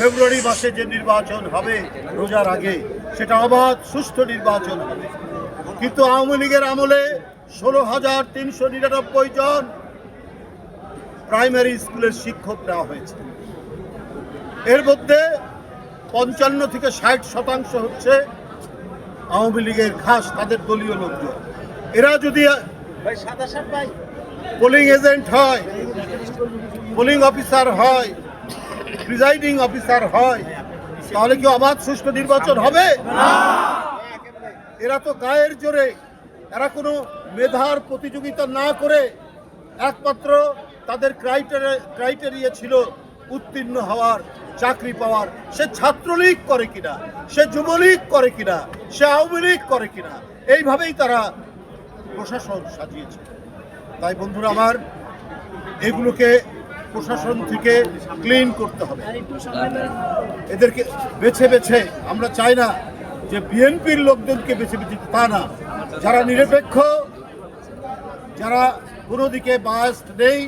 ফেব্রুয়ারি মাসে যে নির্বাচন হবে রোজার আগে, সেটা অবাধ সুষ্ঠু নির্বাচন হবে। কিন্তু আওয়ামী লীগের আমলে 16,399 জন প্রাইমারি স্কুলের শিক্ষক নেওয়া হয়েছে। এর মধ্যে 55 থেকে 60% হচ্ছে আওয়ামী লীগের খাস তাদের দলীয় লোকজন। এরা যদি পোলিং এজেন্ট হয়, পোলিং অফিসার হয়, প্রিজাইডিং অফিসার হয়, তাহলে কি অবাধ সুষ্ঠু নির্বাচন হবে? এরা তো গায়ের জোরে, এরা কোনো মেধার প্রতিযোগিতা না করে একমাত্র তাদের ক্রাইটেরিয়া ছিল উত্তীর্ণ হওয়ার, চাকরি পাওয়ার। সে ছাত্রলীগ করে কিনা, সে যুবলীগ করে কিনা, সে আওয়ামী লীগ করে কিনা, এইভাবেই তারা প্রশাসন সাজিয়েছে। তাই বন্ধুরা আমার, এগুলোকে প্রশাসন থেকে ক্লিন করতে হবে। এদেরকে বেছে বেছে, আমরা চাই না যে বিএনপির লোকজনকে বেছে বেছে, তা না, যারা নিরপেক্ষ, যারা কোনো দিকে বায়াসড নেই,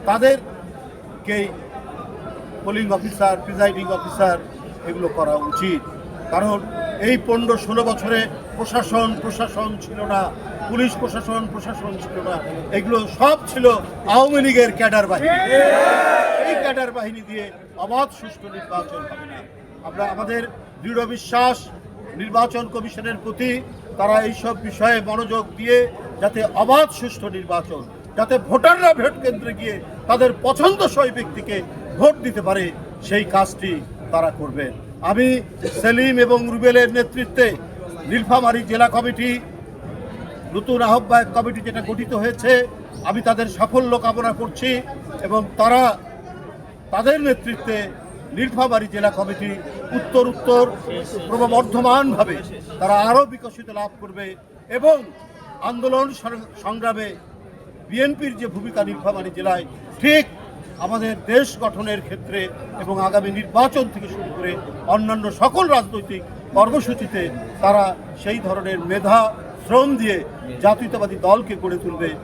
তাদেরকেই পোলিং অফিসার, প্রিজাইডিং অফিসার এগুলো করা উচিত। কারণ এই 15-16 বছরে প্রশাসন ছিল না, পুলিশ প্রশাসন ছিল না, এগুলো সব ছিল আওয়ামী লীগের ক্যাডার বাহিনী। এই ক্যাডার বাহিনী দিয়ে অবাধ সুষ্ঠু নির্বাচন হবে না। আমরা আমাদের দৃঢ় বিশ্বাস নির্বাচন কমিশনের প্রতি, তারা এইসব বিষয়ে মনোযোগ দিয়ে যাতে অবাধ সুষ্ঠু নির্বাচন, যাতে ভোটাররা ভোট কেন্দ্রে গিয়ে তাদের পছন্দসই ব্যক্তিকে ভোট দিতে পারে, সেই কাজটি তারা করবেন। আমি সেলিম এবং রুবেলের নেতৃত্বে নীলফামারী জেলা কমিটি, নতুন আহ্বায়ক কমিটি যেটা গঠিত হয়েছে, আমি তাদের সাফল্য কামনা করছি এবং তাদের নেতৃত্বে নীলফামারী জেলা কমিটি উত্তর ক্রমবর্ধমানভাবে তারা আরও বিকশিত লাভ করবে এবং আন্দোলন সংগ্রামে বিএনপির যে ভূমিকা নীলফামারী জেলায়, ঠিক আমাদের দেশ গঠনের ক্ষেত্রে এবং আগামী নির্বাচন থেকে শুরু করে অন্যান্য সকল রাজনৈতিক কর্মসূচিতে তারা সেই ধরনের মেধা, শ্রম দিয়ে জাতীয়তাবাদী দলকে গড়ে তুলবে।